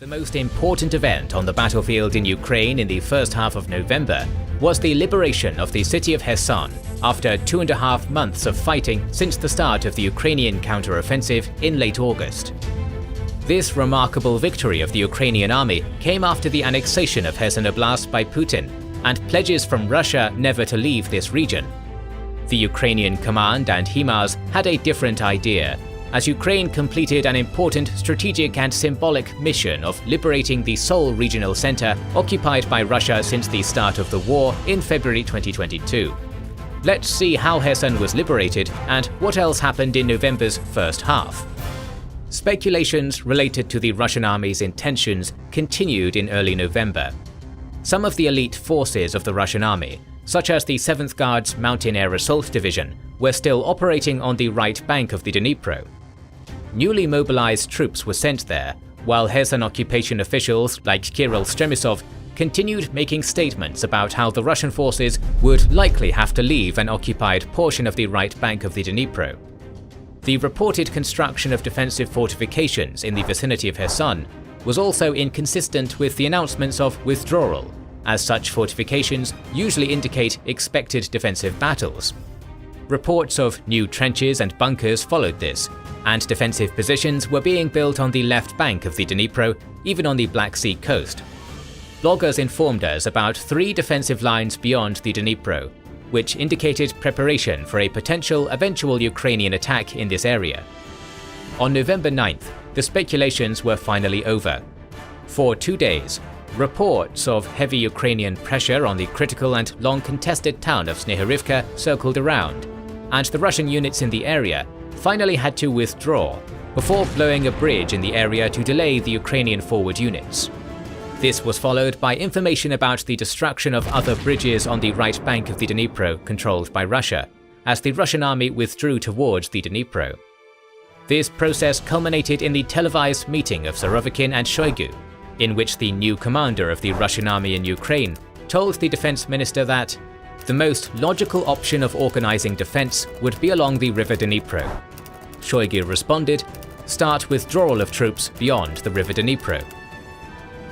The most important event on the battlefield in Ukraine in the first half of November was the liberation of the city of Kherson after 2.5 months of fighting since the start of the Ukrainian counter-offensive in late August. This remarkable victory of the Ukrainian army came after the annexation of Kherson Oblast by Putin and pledges from Russia never to leave this region. The Ukrainian command and HIMARS had a different idea, as Ukraine completed an important strategic and symbolic mission of liberating the sole regional center occupied by Russia since the start of the war in February 2022. Let's see how Kherson was liberated and what else happened in November's first half. Speculations related to the Russian army's intentions continued in early November. Some of the elite forces of the Russian army, such as the 7th Guards Mountain Air Assault Division, were still operating on the right bank of the Dnipro. Newly mobilized troops were sent there, while Kherson occupation officials like Kirill Stremisov continued making statements about how the Russian forces would likely have to leave an occupied portion of the right bank of the Dnipro. The reported construction of defensive fortifications in the vicinity of Kherson was also inconsistent with the announcements of withdrawal, as such fortifications usually indicate expected defensive battles. Reports of new trenches and bunkers followed this, and defensive positions were being built on the left bank of the Dnipro, even on the Black Sea coast. Bloggers informed us about 3 defensive lines beyond the Dnipro, which indicated preparation for a potential eventual Ukrainian attack in this area. On November 9th, the speculations were finally over. For 2 days, reports of heavy Ukrainian pressure on the critical and long-contested town of Snehurivka circled around, and the Russian units in the area finally had to withdraw before blowing a bridge in the area to delay the Ukrainian forward units. This was followed by information about the destruction of other bridges on the right bank of the Dnipro controlled by Russia, as the Russian army withdrew towards the Dnipro. This process culminated in the televised meeting of Surovikin and Shoigu, in which the new commander of the Russian army in Ukraine told the defense minister that the most logical option of organizing defense would be along the river Dnipro. Shoigu responded, "Start withdrawal of troops beyond the river Dnipro."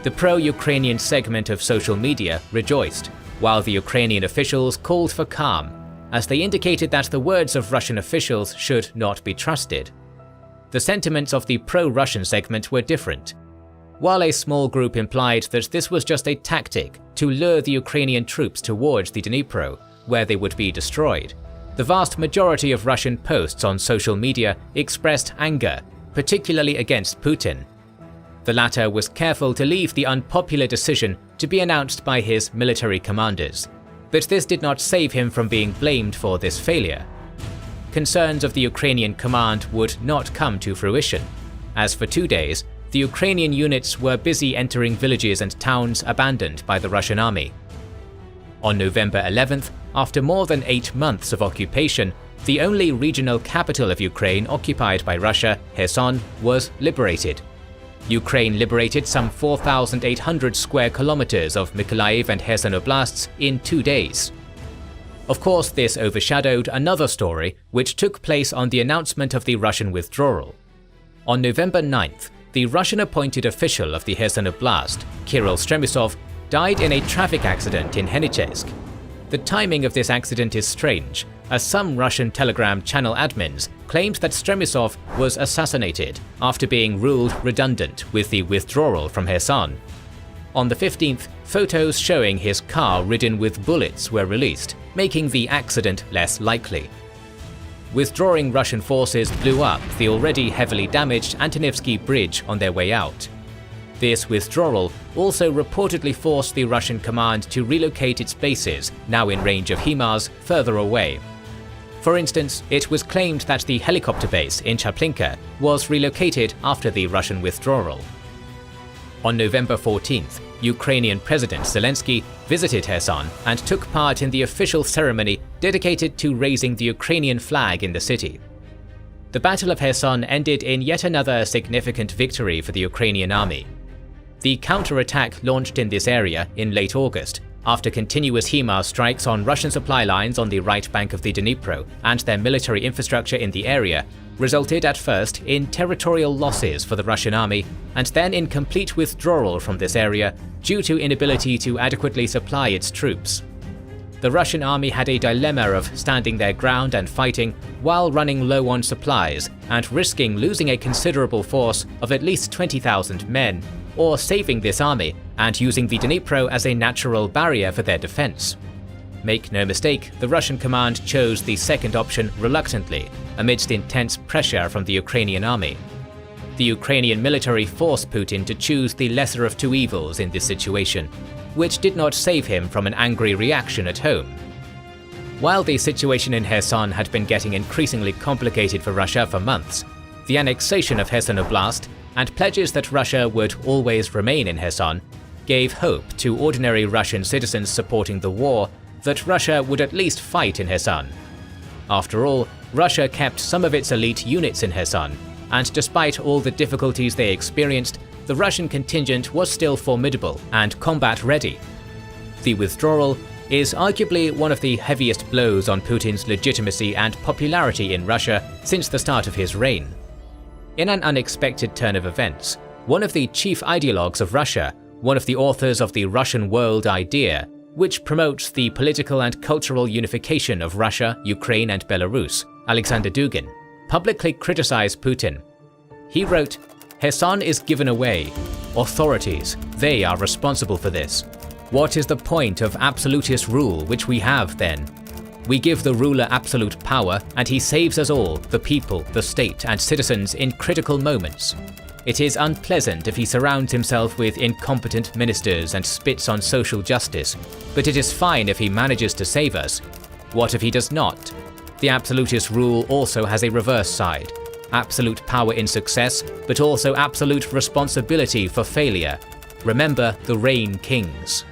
The pro-Ukrainian segment of social media rejoiced, while the Ukrainian officials called for calm, as they indicated that the words of Russian officials should not be trusted. The sentiments of the pro-Russian segment were different. While a small group implied that this was just a tactic to lure the Ukrainian troops towards the Dnipro, where they would be destroyed, the vast majority of Russian posts on social media expressed anger, particularly against Putin. The latter was careful to leave the unpopular decision to be announced by his military commanders, but this did not save him from being blamed for this failure. Concerns of the Ukrainian command would not come to fruition, as for 2 days, the Ukrainian units were busy entering villages and towns abandoned by the Russian army. On November 11th, after more than 8 months of occupation, the only regional capital of Ukraine occupied by Russia, Kherson, was liberated. Ukraine liberated some 4,800 square kilometers of Mykolaiv and Kherson Oblasts in 2 days. Of course, this overshadowed another story which took place on the announcement of the Russian withdrawal. On November 9th, the Russian-appointed official of the Kherson Oblast, Kirill Stremisov, died in a traffic accident in Henichesk. The timing of this accident is strange, as some Russian Telegram channel admins claimed that Stremisov was assassinated after being ruled redundant with the withdrawal from Kherson. On the 15th, photos showing his car ridden with bullets were released, making the accident less likely. Withdrawing Russian forces blew up the already heavily damaged Antonivsky Bridge on their way out. This withdrawal also reportedly forced the Russian command to relocate its bases, now in range of HIMARS, further away. For instance, it was claimed that the helicopter base in Chaplinka was relocated after the Russian withdrawal. On November 14th, Ukrainian President Zelensky visited Kherson and took part in the official ceremony dedicated to raising the Ukrainian flag in the city. The Battle of Kherson ended in yet another significant victory for the Ukrainian army. The counterattack launched in this area in late August, after continuous HIMARS strikes on Russian supply lines on the right bank of the Dnipro and their military infrastructure in the area, resulted at first in territorial losses for the Russian army and then in complete withdrawal from this area due to inability to adequately supply its troops. The Russian army had a dilemma of standing their ground and fighting while running low on supplies and risking losing a considerable force of at least 20,000 men, or saving this army and using the Dnipro as a natural barrier for their defense. Make no mistake, the Russian command chose the second option reluctantly, amidst intense pressure from the Ukrainian army. The Ukrainian military forced Putin to choose the lesser of two evils in this situation, which did not save him from an angry reaction at home. While the situation in Kherson had been getting increasingly complicated for Russia for months, the annexation of Kherson Oblast and pledges that Russia would always remain in Kherson gave hope to ordinary Russian citizens supporting the war that Russia would at least fight in Kherson. After all, Russia kept some of its elite units in Kherson, and despite all the difficulties they experienced, the Russian contingent was still formidable and combat ready. The withdrawal is arguably one of the heaviest blows on Putin's legitimacy and popularity in Russia since the start of his reign. In an unexpected turn of events, one of the chief ideologues of Russia, one of the authors of the Russian world idea, which promotes the political and cultural unification of Russia, Ukraine and Belarus, Alexander Dugin, publicly criticized Putin. He wrote, "Kherson is given away. Authorities, they are responsible for this. What is the point of absolutist rule which we have then? We give the ruler absolute power and he saves us all, the people, the state and citizens in critical moments. It is unpleasant if he surrounds himself with incompetent ministers and spits on social justice, but it is fine if he manages to save us. What if he does not? The absolutist rule also has a reverse side. Absolute power in success, but also absolute responsibility for failure. Remember the Rain Kings."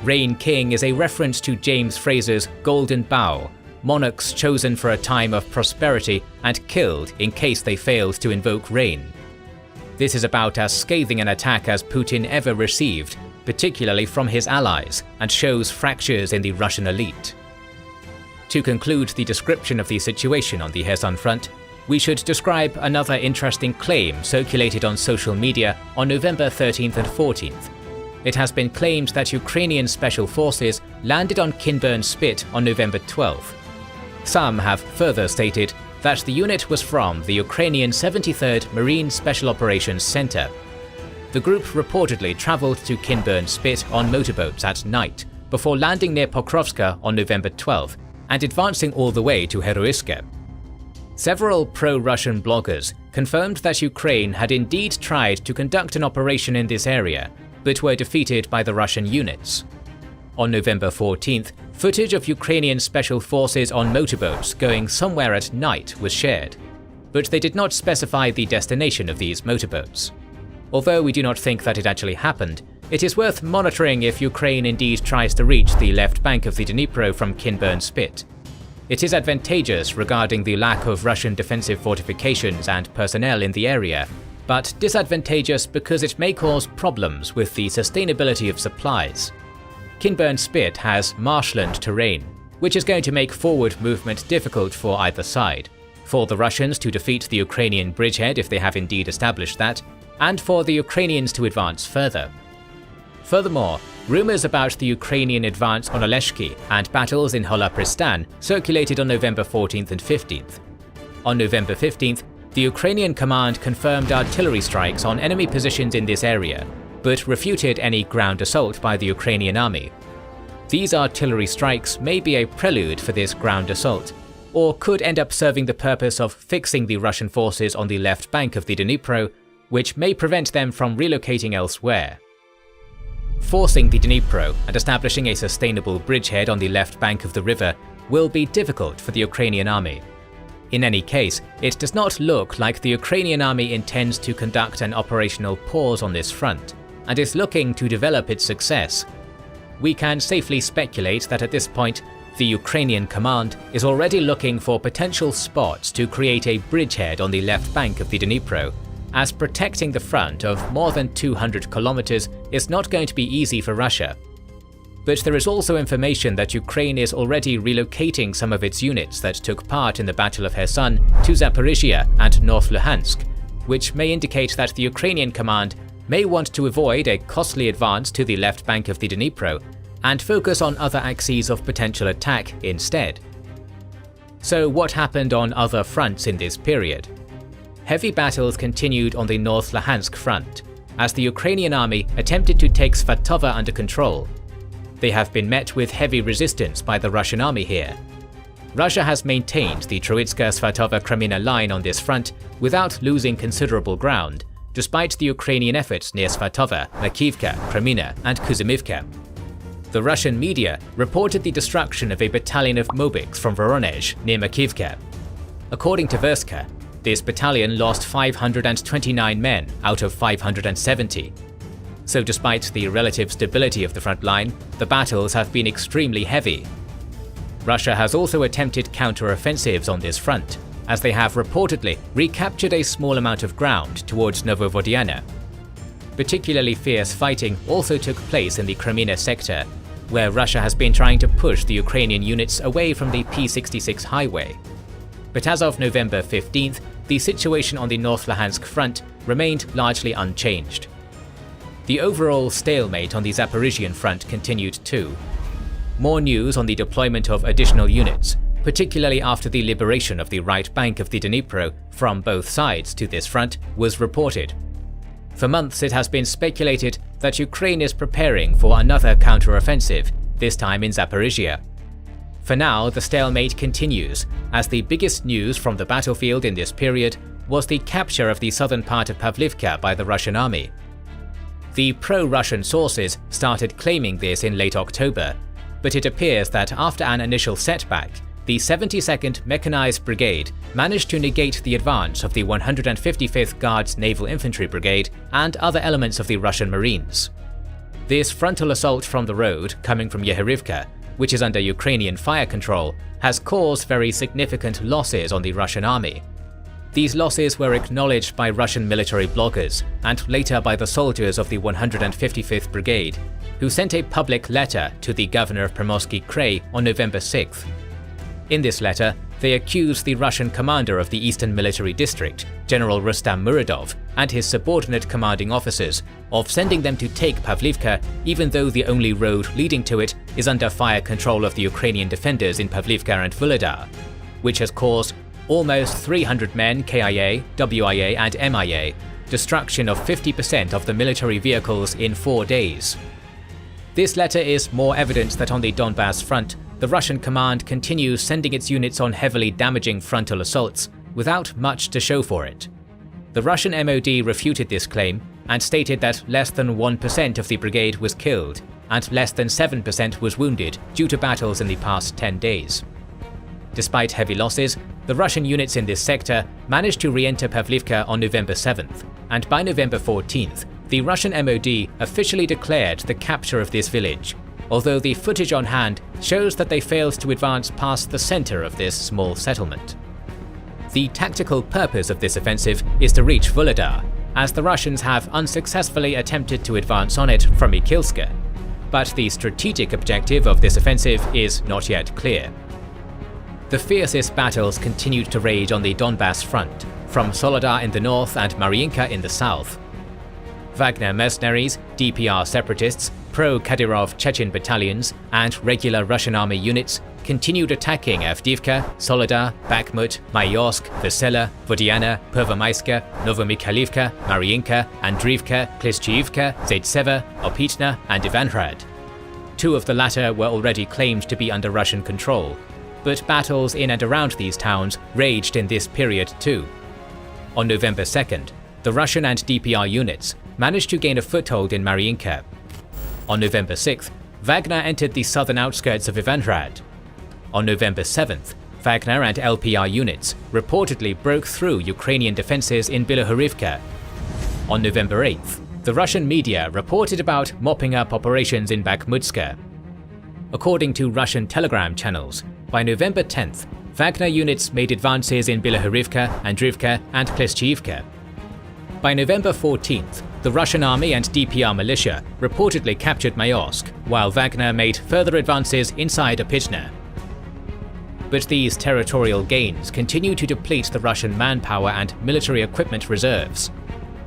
Rain King is a reference to James Fraser's Golden Bough, monarchs chosen for a time of prosperity and killed in case they failed to invoke rain. This is about as scathing an attack as Putin ever received, particularly from his allies, and shows fractures in the Russian elite. To conclude the description of the situation on the Kherson front, we should describe another interesting claim circulated on social media on November 13th and 14th. It has been claimed that Ukrainian special forces landed on Kinburn Spit on November 12th. Some have further stated that the unit was from the Ukrainian 73rd Marine Special Operations Center. The group reportedly traveled to Kinburn Spit on motorboats at night, before landing near Pokrovska on November 12th and advancing all the way to Heroiska. Several pro-Russian bloggers confirmed that Ukraine had indeed tried to conduct an operation in this area, but were defeated by the Russian units. On November 14th, footage of Ukrainian special forces on motorboats going somewhere at night was shared, but they did not specify the destination of these motorboats. Although we do not think that it actually happened, it is worth monitoring if Ukraine indeed tries to reach the left bank of the Dnipro from Kinburn Spit. It is advantageous regarding the lack of Russian defensive fortifications and personnel in the area, but disadvantageous because it may cause problems with the sustainability of supplies. Kinburn Spit has marshland terrain, which is going to make forward movement difficult for either side, for the Russians to defeat the Ukrainian bridgehead if they have indeed established that, and for the Ukrainians to advance further. Furthermore, rumors about the Ukrainian advance on Oleshki and battles in Holapristan circulated on November 14th and 15th. On November 15th, the Ukrainian command confirmed artillery strikes on enemy positions in this area, but refuted any ground assault by the Ukrainian army. These artillery strikes may be a prelude for this ground assault, or could end up serving the purpose of fixing the Russian forces on the left bank of the Dnipro, which may prevent them from relocating elsewhere. Forcing the Dnipro and establishing a sustainable bridgehead on the left bank of the river will be difficult for the Ukrainian army. In any case, it does not look like the Ukrainian army intends to conduct an operational pause on this front, and is looking to develop its success. We can safely speculate that at this point, the Ukrainian command is already looking for potential spots to create a bridgehead on the left bank of the Dnipro, as protecting the front of more than 200 kilometers is not going to be easy for Russia. But there is also information that Ukraine is already relocating some of its units that took part in the Battle of Kherson to Zaporizhia and North Luhansk, which may indicate that the Ukrainian command may want to avoid a costly advance to the left bank of the Dnipro and focus on other axes of potential attack instead. So what happened on other fronts in this period? Heavy battles continued on the North Luhansk front, as the Ukrainian army attempted to take Svatova under control. They have been met with heavy resistance by the Russian army here. Russia has maintained the Troitska-Svatova-Kreminna line on this front without losing considerable ground, despite the Ukrainian efforts near Svatova, Makivka, Kreminna and Kuzymivka. The Russian media reported the destruction of a battalion of Mobiks from Voronezh near Makivka. According to Verska, this battalion lost 529 men out of 570. So despite the relative stability of the front line, the battles have been extremely heavy. Russia has also attempted counter-offensives on this front, as they have reportedly recaptured a small amount of ground towards Novovodiana. Particularly fierce fighting also took place in the Kreminna sector, where Russia has been trying to push the Ukrainian units away from the P-66 highway. But as of November 15th, the situation on the North Luhansk front remained largely unchanged. The overall stalemate on the Zaporizhian front continued too. More news on the deployment of additional units, particularly after the liberation of the right bank of the Dnipro from both sides to this front, was reported. For months it has been speculated that Ukraine is preparing for another counter-offensive, this time in Zaporizhia. For now, the stalemate continues, as the biggest news from the battlefield in this period was the capture of the southern part of Pavlivka by the Russian army. The pro-Russian sources started claiming this in late October, but it appears that after an initial setback, the 72nd Mechanized Brigade managed to negate the advance of the 155th Guards Naval Infantry Brigade and other elements of the Russian Marines. This frontal assault from the road, coming from Yehorivka, which is under Ukrainian fire control, has caused very significant losses on the Russian army. These losses were acknowledged by Russian military bloggers and later by the soldiers of the 155th Brigade, who sent a public letter to the governor of Primorsky Krai on November 6th. In this letter, they accused the Russian commander of the Eastern Military District, General Rustam Muradov, and his subordinate commanding officers of sending them to take Pavlivka even though the only road leading to it is under fire control of the Ukrainian defenders in Pavlivka and Vuhledar, which has caused almost 300 men KIA, WIA and MIA, destruction of 50% of the military vehicles in 4 days. This letter is more evidence that on the Donbass front, the Russian command continues sending its units on heavily damaging frontal assaults without much to show for it. The Russian MOD refuted this claim and stated that less than 1% of the brigade was killed and less than 7% was wounded due to battles in the past 10 days. Despite heavy losses, the Russian units in this sector managed to re-enter Pavlivka on November 7th, and by November 14th, the Russian MOD officially declared the capture of this village, although the footage on hand shows that they failed to advance past the center of this small settlement. The tactical purpose of this offensive is to reach Vuhledar, as the Russians have unsuccessfully attempted to advance on it from Ikilska, but the strategic objective of this offensive is not yet clear. The fiercest battles continued to rage on the Donbass front, from Soledar in the north and Mariinka in the south. Wagner mercenaries, DPR separatists, pro-Kadyrov Chechen battalions, and regular Russian army units continued attacking Avdiivka, Soledar, Bakhmut, Mayorsk, Vesela, Vodiana, Pervomaiska, Novomikhailivka, Mariinka, Andriivka, Klishchiivka, Zaitseva, Opytna, and Ivanhrad. Two of the latter were already claimed to be under Russian control, but battles in and around these towns raged in this period too. On November 2nd, the Russian and DPR units managed to gain a foothold in Mariinka. On November 6th, Wagner entered the southern outskirts of Ivanhrad. On November 7th, Wagner and LPR units reportedly broke through Ukrainian defenses in Bilohorivka. On November 8th, the Russian media reported about mopping up operations in Bakhmutska. According to Russian telegram channels, by November 10th, Wagner units made advances in Bilohorivka, Andriivka, and Klishchiivka. By November 14th, The Russian army and DPR militia reportedly captured Mayorsk, while Wagner made further advances inside Opyzhne. But these territorial gains continue to deplete the Russian manpower and military equipment reserves.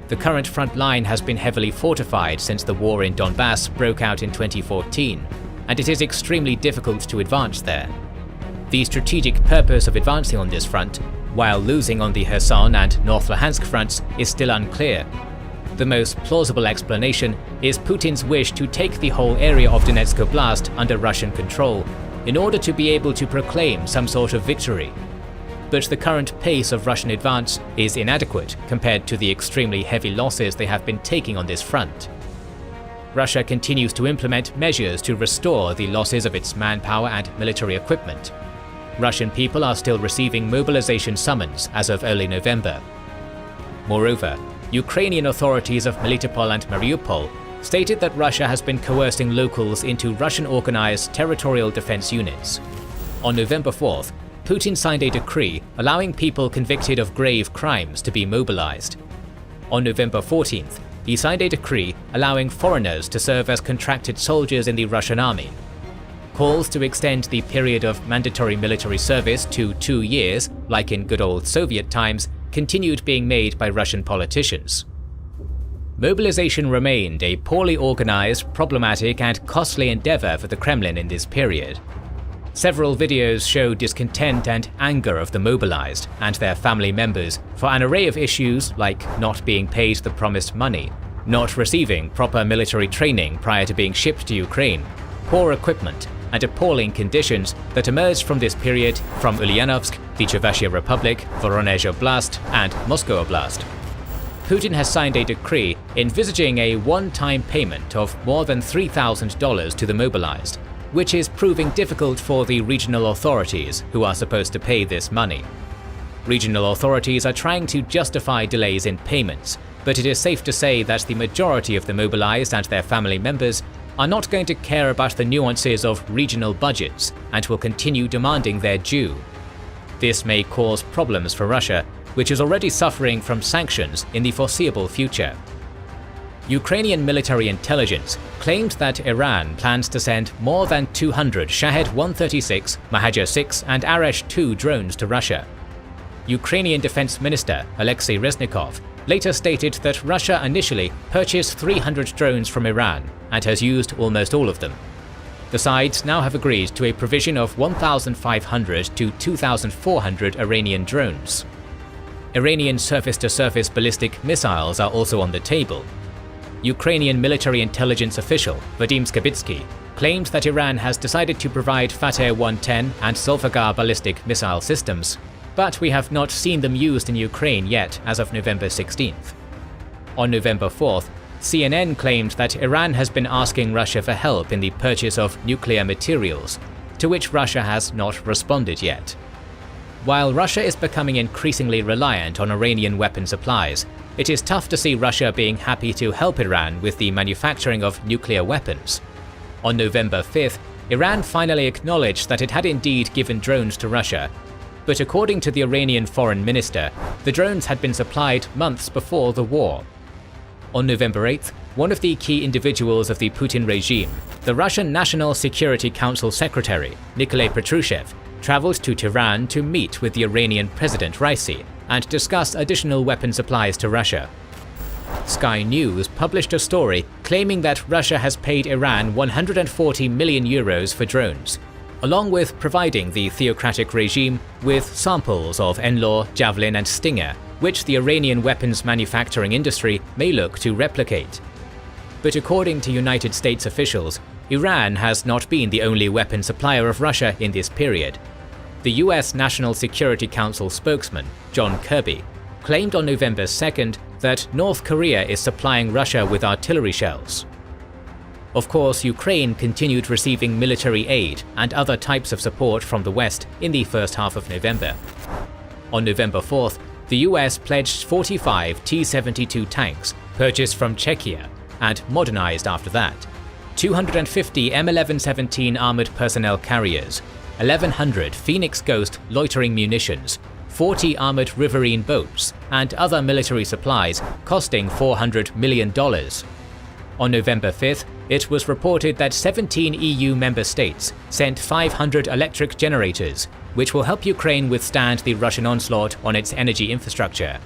The current front line has been heavily fortified since the war in Donbass broke out in 2014, and it is extremely difficult to advance there. The strategic purpose of advancing on this front, while losing on the Kherson and North Luhansk fronts, is still unclear. The most plausible explanation is Putin's wish to take the whole area of Donetsk Oblast under Russian control, in order to be able to proclaim some sort of victory. But the current pace of Russian advance is inadequate compared to the extremely heavy losses they have been taking on this front. Russia continues to implement measures to restore the losses of its manpower and military equipment. Russian people are still receiving mobilization summons as of early November. Moreover, Ukrainian authorities of Melitopol and Mariupol stated that Russia has been coercing locals into Russian-organized territorial defense units. On November 4th, Putin signed a decree allowing people convicted of grave crimes to be mobilized. On November 14th, he signed a decree allowing foreigners to serve as contracted soldiers in the Russian army. Calls to extend the period of mandatory military service to 2 years, like in good old Soviet times, continued being made by Russian politicians. Mobilization remained a poorly organized, problematic and costly endeavor for the Kremlin in this period. Several videos show discontent and anger of the mobilized and their family members for an array of issues like not being paid the promised money, not receiving proper military training prior to being shipped to Ukraine, poor equipment, and appalling conditions that emerged from this period from Ulyanovsk, the Chuvashia Republic, Voronezh Oblast, and Moscow Oblast. Putin has signed a decree envisaging a one-time payment of more than $3,000 to the mobilized, which is proving difficult for the regional authorities who are supposed to pay this money. Regional authorities are trying to justify delays in payments, but it is safe to say that the majority of the mobilized and their family members are not going to care about the nuances of regional budgets and will continue demanding their due. This may cause problems for Russia, which is already suffering from sanctions in the foreseeable future. Ukrainian military intelligence claimed that Iran plans to send more than 200 Shahed-136, Mahajer-6 and Arash-2 drones to Russia. Ukrainian Defense Minister Alexei Reznikov later stated that Russia initially purchased 300 drones from Iran and has used almost all of them. The sides now have agreed to a provision of 1,500 to 2,400 Iranian drones. Iranian surface-to-surface ballistic missiles are also on the table. Ukrainian military intelligence official Vadim Skibitsky claimed that Iran has decided to provide Fateh 110 and Zulfiqar ballistic missile systems, but we have not seen them used in Ukraine yet as of November 16th. On November 4th, CNN claimed that Iran has been asking Russia for help in the purchase of nuclear materials, to which Russia has not responded yet. While Russia is becoming increasingly reliant on Iranian weapon supplies, it is tough to see Russia being happy to help Iran with the manufacturing of nuclear weapons. On November 5th, Iran finally acknowledged that it had indeed given drones to Russia, but according to the Iranian foreign minister, the drones had been supplied months before the war. On November 8th, one of the key individuals of the Putin regime, the Russian National Security Council Secretary, Nikolai Patrushev, traveled to Tehran to meet with the Iranian President Raisi and discuss additional weapon supplies to Russia. Sky News published a story claiming that Russia has paid Iran 140 million euros for drones, along with providing the theocratic regime with samples of Enlor, Javelin and Stinger, which the Iranian weapons manufacturing industry may look to replicate. But according to United States officials, Iran has not been the only weapon supplier of Russia in this period. The US National Security Council spokesman, John Kirby, claimed on November 2nd that North Korea is supplying Russia with artillery shells. Of course, Ukraine continued receiving military aid and other types of support from the West in the first half of November. On November 4th, the US pledged 45 T-72 tanks purchased from Czechia and modernized after that, 250 M1117 armored personnel carriers, 1,100 Phoenix Ghost loitering munitions, 40 armored riverine boats, and other military supplies costing $400 million. On November 5th, it was reported that 17 EU member states sent 500 electric generators, which will help Ukraine withstand the Russian onslaught on its energy infrastructure.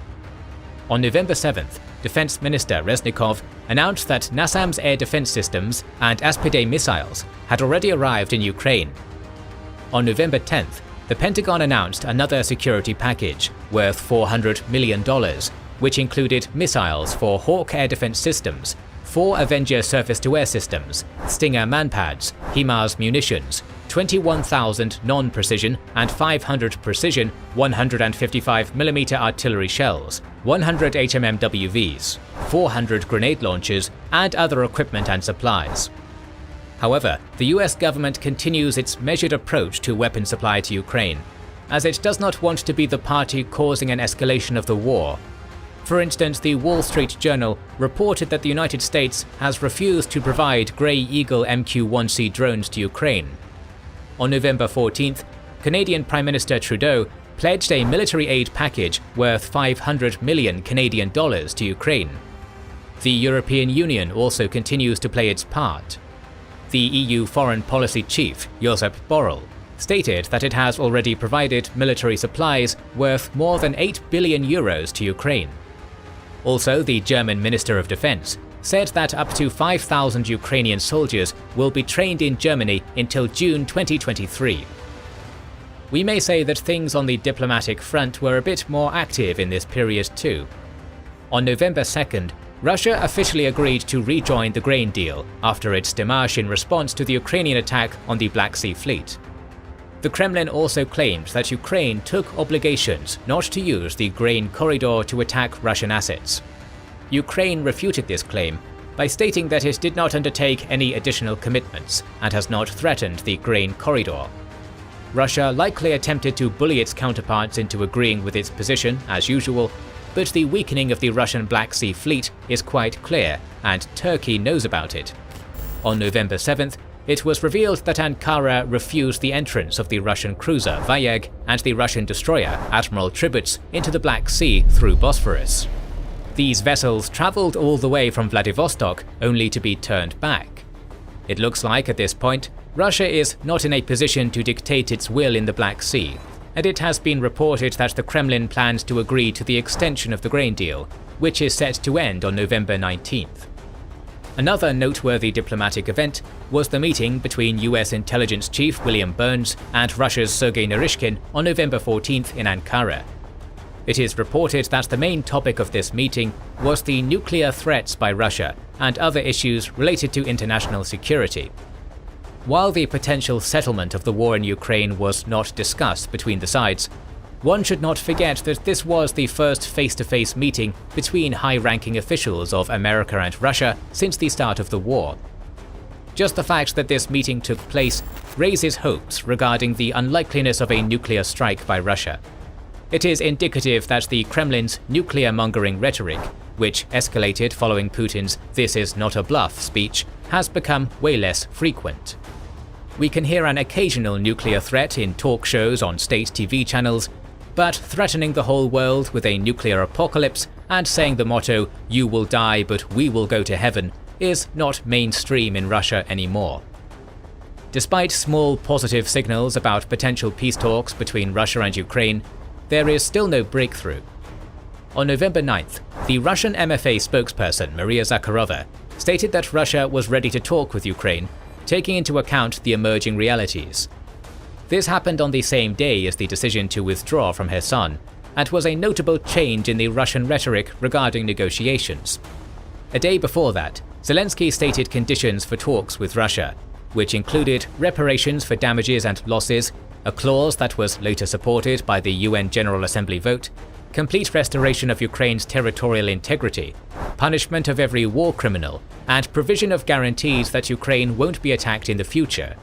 On November 7th, Defense Minister Reznikov announced that NASAMS air defense systems and Aspide missiles had already arrived in Ukraine. On November 10th, the Pentagon announced another security package worth $400 million, which included missiles for Hawk air defense systems, 4 Avenger surface-to-air systems, Stinger manpads, HIMARS munitions, 21,000 non-precision and 500 precision 155mm artillery shells, 100 HMMWVs, 400 grenade launchers, and other equipment and supplies. However, the US government continues its measured approach to weapon supply to Ukraine, as it does not want to be the party causing an escalation of the war. For instance, the Wall Street Journal reported that the United States has refused to provide Grey Eagle MQ-1C drones to Ukraine. On November 14th, Canadian Prime Minister Trudeau pledged a military aid package worth $500 million Canadian dollars to Ukraine. The European Union also continues to play its part. The EU Foreign Policy Chief, Josep Borrell, stated that it has already provided military supplies worth more than €8 billion to Ukraine. Also, the German Minister of Defense said that up to 5,000 Ukrainian soldiers will be trained in Germany until June 2023. We may say that things on the diplomatic front were a bit more active in this period too. On November 2nd, Russia officially agreed to rejoin the grain deal after its démarche in response to the Ukrainian attack on the Black Sea Fleet. The Kremlin also claimed that Ukraine took obligations not to use the grain corridor to attack Russian assets. Ukraine refuted this claim by stating that it did not undertake any additional commitments and has not threatened the grain corridor. Russia likely attempted to bully its counterparts into agreeing with its position as usual, but the weakening of the Russian Black Sea Fleet is quite clear, and Turkey knows about it. On November 7th, it was revealed that Ankara refused the entrance of the Russian cruiser Vayag and the Russian destroyer Admiral Tributz into the Black Sea through Bosphorus. These vessels travelled all the way from Vladivostok only to be turned back. It looks like at this point, Russia is not in a position to dictate its will in the Black Sea, and it has been reported that the Kremlin plans to agree to the extension of the grain deal, which is set to end on November 19th. Another noteworthy diplomatic event was the meeting between US intelligence chief William Burns and Russia's Sergei Naryshkin on November 14th in Ankara. It is reported that the main topic of this meeting was the nuclear threats by Russia and other issues related to international security. While the potential settlement of the war in Ukraine was not discussed between the sides, one should not forget that this was the first face-to-face meeting between high-ranking officials of America and Russia since the start of the war. Just the fact that this meeting took place raises hopes regarding the unlikeliness of a nuclear strike by Russia. It is indicative that the Kremlin's nuclear-mongering rhetoric, which escalated following Putin's "this is not a bluff" speech, has become way less frequent. We can hear an occasional nuclear threat in talk shows on state TV channels, but threatening the whole world with a nuclear apocalypse and saying the motto "you will die but we will go to heaven" is not mainstream in Russia anymore. Despite small positive signals about potential peace talks between Russia and Ukraine, there is still no breakthrough. On November 9th, the Russian MFA spokesperson Maria Zakharova stated that Russia was ready to talk with Ukraine, taking into account the emerging realities. This happened on the same day as the decision to withdraw from Kherson, and was a notable change in the Russian rhetoric regarding negotiations. A day before that, Zelensky stated conditions for talks with Russia, which included reparations for damages and losses, a clause that was later supported by the UN General Assembly vote, complete restoration of Ukraine's territorial integrity, punishment of every war criminal, and provision of guarantees that Ukraine won't be attacked in the future.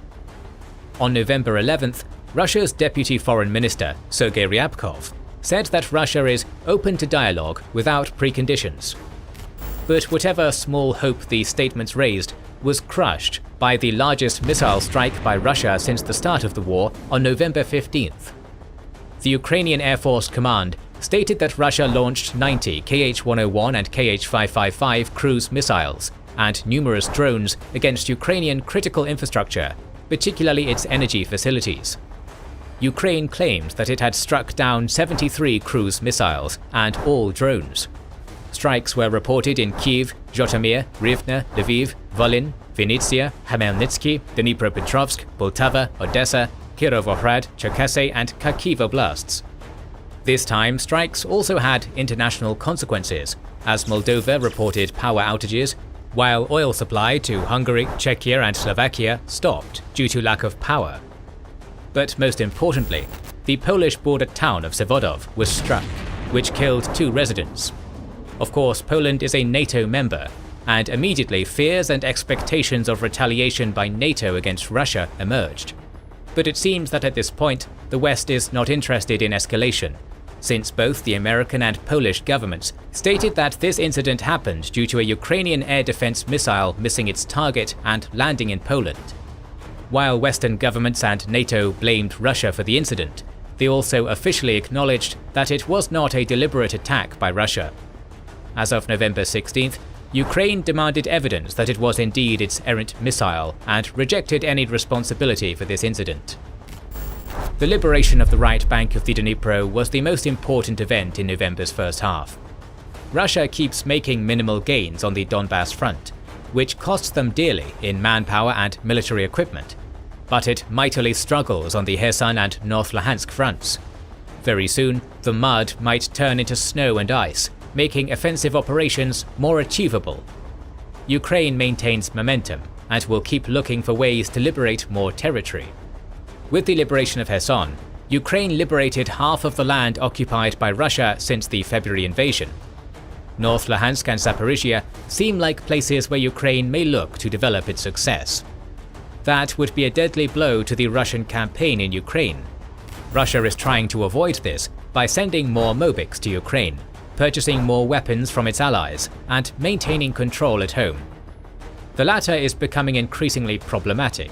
On November 11th, Russia's Deputy Foreign Minister, Sergei Ryabkov, said that Russia is open to dialogue without preconditions. But whatever small hope these statements raised was crushed by the largest missile strike by Russia since the start of the war on November 15th. The Ukrainian Air Force Command stated that Russia launched 90 Kh-101 and Kh-555 cruise missiles and numerous drones against Ukrainian critical infrastructure, particularly its energy facilities. Ukraine claimed that it had struck down 73 cruise missiles and all drones. Strikes were reported in Kyiv, Zhytomyr, Rivne, Lviv, Volyn, Vinnytsia, Khmelnytsky, Dnipropetrovsk, Poltava, Odessa, Kirovohrad, Cherkasy and Kharkiv oblasts. This time, strikes also had international consequences, as Moldova reported power outages, while oil supply to Hungary, Czechia and Slovakia stopped due to lack of power. But most importantly, the Polish border town of Zawodów was struck, which killed 2 residents. Of course, Poland is a NATO member, and immediately fears and expectations of retaliation by NATO against Russia emerged. But it seems that at this point, the West is not interested in escalation, since both the American and Polish governments stated that this incident happened due to a Ukrainian air defense missile missing its target and landing in Poland. While Western governments and NATO blamed Russia for the incident, they also officially acknowledged that it was not a deliberate attack by Russia. As of November 16th, Ukraine demanded evidence that it was indeed its errant missile and rejected any responsibility for this incident. The liberation of the right bank of the Dnipro was the most important event in November's first half. Russia keeps making minimal gains on the Donbass front, which costs them dearly in manpower and military equipment, but it mightily struggles on the Kherson and North Luhansk fronts. Very soon, the mud might turn into snow and ice, making offensive operations more achievable. Ukraine maintains momentum and will keep looking for ways to liberate more territory. With the liberation of Kherson, Ukraine liberated half of the land occupied by Russia since the February invasion. North Luhansk and Zaporizhia seem like places where Ukraine may look to develop its success. That would be a deadly blow to the Russian campaign in Ukraine. Russia is trying to avoid this by sending more Mobics to Ukraine, purchasing more weapons from its allies, and maintaining control at home. The latter is becoming increasingly problematic.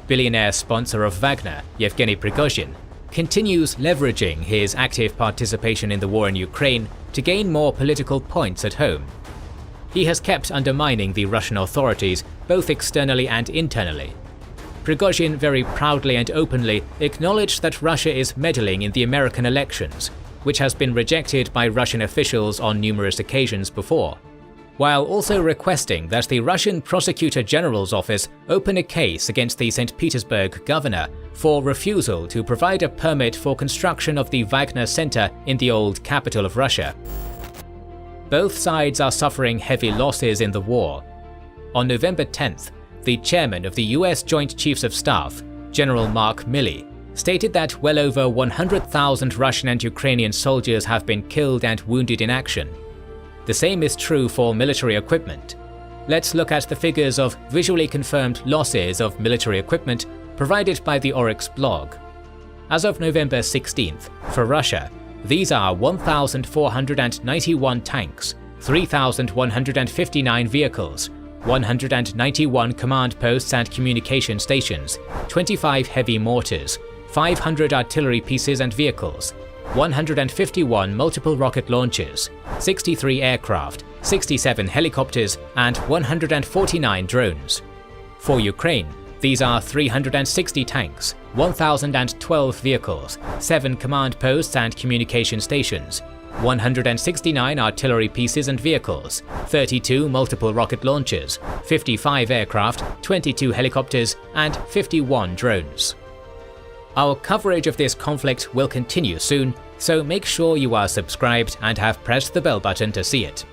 Billionaire sponsor of Wagner, Yevgeny Prigozhin, continues leveraging his active participation in the war in Ukraine to gain more political points at home. He has kept undermining the Russian authorities both externally and internally. Prigozhin very proudly and openly acknowledged that Russia is meddling in the American elections, which has been rejected by Russian officials on numerous occasions before, while also requesting that the Russian Prosecutor General's office open a case against the St. Petersburg governor for refusal to provide a permit for construction of the Wagner Center in the old capital of Russia. Both sides are suffering heavy losses in the war. On November 10th, the chairman of the US Joint Chiefs of Staff, General Mark Milley, stated that well over 100,000 Russian and Ukrainian soldiers have been killed and wounded in action. The same is true for military equipment. Let's look at the figures of visually confirmed losses of military equipment provided by the Oryx blog. As of November 16th, for Russia, these are 1,491 tanks, 3,159 vehicles, 191 command posts and communication stations, 25 heavy mortars, 500 artillery pieces and vehicles, 151 multiple rocket launchers, 63 aircraft, 67 helicopters, and 149 drones. For Ukraine, these are 360 tanks, 1,012 vehicles, 7 command posts and communication stations, 169 artillery pieces and vehicles, 32 multiple rocket launchers, 55 aircraft, 22 helicopters, and 51 drones. Our coverage of this conflict will continue soon, so make sure you are subscribed and have pressed the bell button to see it.